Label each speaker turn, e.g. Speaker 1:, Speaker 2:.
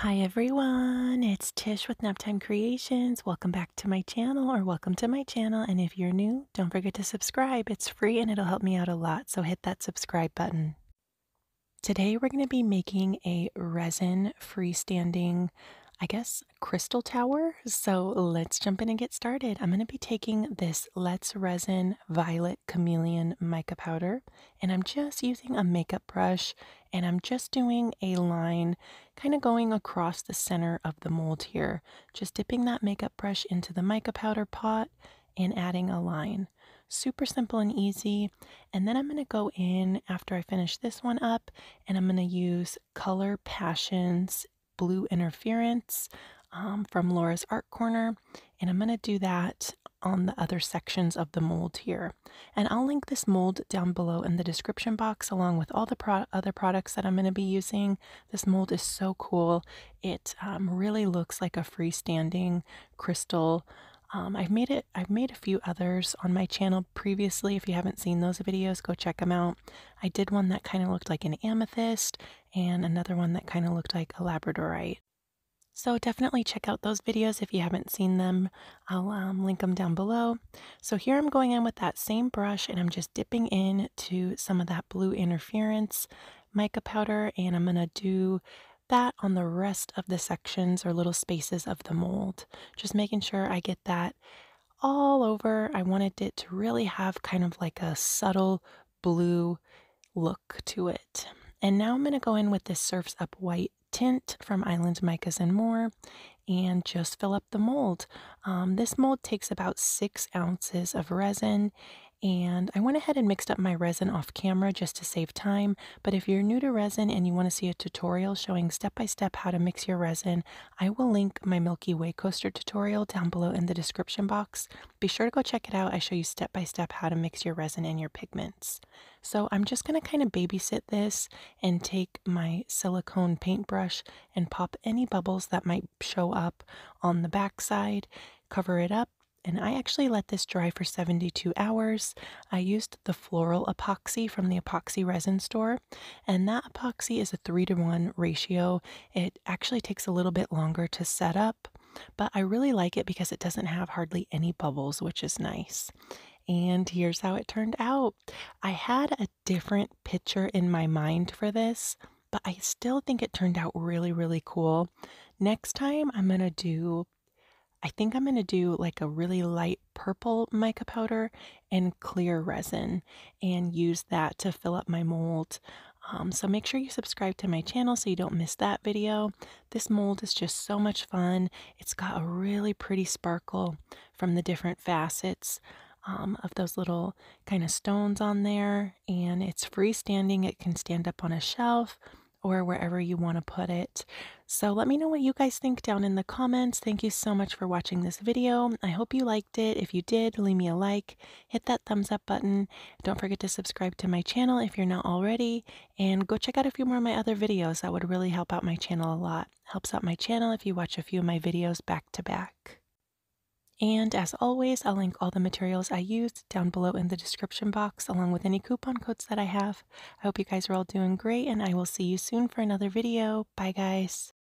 Speaker 1: Hi everyone, it's Tish with Naptime Creations. Welcome back to my channel, or welcome to my channel. And if you're new, don't forget to subscribe. It's free and it'll help me out a lot, so hit that subscribe button. Today we're going to be making a resin freestanding, I guess, crystal tower. So let's jump in and get started. I'm going to be taking this Let's Resin Violet Chameleon mica powder, and I'm just using a makeup brush, and I'm just doing a line kind of going across the center of the mold here. Just dipping that makeup brush into the mica powder pot and adding a line. Super simple and easy. And then I'm going to go in after I finish this one up, and I'm going to use Color Passions Blue Interference from Laura's Art Corner, and I'm going to do that on the other sections of the mold here. And I'll link this mold down below in the description box along with all the other products that I'm going to be using. This mold is so cool. It really looks like a freestanding crystal. I've made a few others on my channel previously. If you haven't seen those videos, go check them out. I did one that kind of looked like an amethyst and another one that kind of looked like a labradorite. So definitely check out those videos if you haven't seen them. I'll link them down below. So here I'm going in with that same brush, and I'm just dipping into some of that blue interference mica powder, and I'm going to do that on the rest of the sections or little spaces of the mold. Just making sure I get that all over. I wanted it to really have kind of like a subtle blue look to it. And now I'm going to go in with this Surf's Up White tint from Island Micas and More and just fill up the mold. This mold takes about 6 ounces of resin, and I went ahead and mixed up my resin off camera just to save time. But if you're new to resin and you want to see a tutorial showing step-by-step how to mix your resin, I will link my Milky Way coaster tutorial down below in the description box. Be sure to go check it out. I show you step-by-step how to mix your resin and your pigments. So I'm just going to kind of babysit this and take my silicone paintbrush and pop any bubbles that might show up on the backside, cover it up. And I actually let this dry for 72 hours. I used the floral epoxy from the epoxy resin store, and that epoxy is a 3-to-1 ratio. It actually takes a little bit longer to set up, but I really like it because it doesn't have hardly any bubbles, which is nice. And here's how it turned out. I had a different picture in my mind for this, but I still think it turned out really, really cool. Next time I think I'm going to do like a really light purple mica powder and clear resin and use that to fill up my mold. So make sure you subscribe to my channel so you don't miss that video. This mold is just so much fun. It's got a really pretty sparkle from the different facets of those little kind of stones on there, and it's freestanding. It can stand up on a shelf or wherever you want to put it. So let me know what you guys think down in the comments. Thank you so much for watching this video. I hope you liked it. If you did, leave me a like, hit that thumbs up button. Don't forget to subscribe to my channel if you're not already, and go check out a few more of my other videos. That would really help out my channel a lot. Helps out my channel if you watch a few of my videos back to back. And as always, I'll link all the materials I used down below in the description box, along with any coupon codes that I have. I hope you guys are all doing great, and I will see you soon for another video. Bye, guys.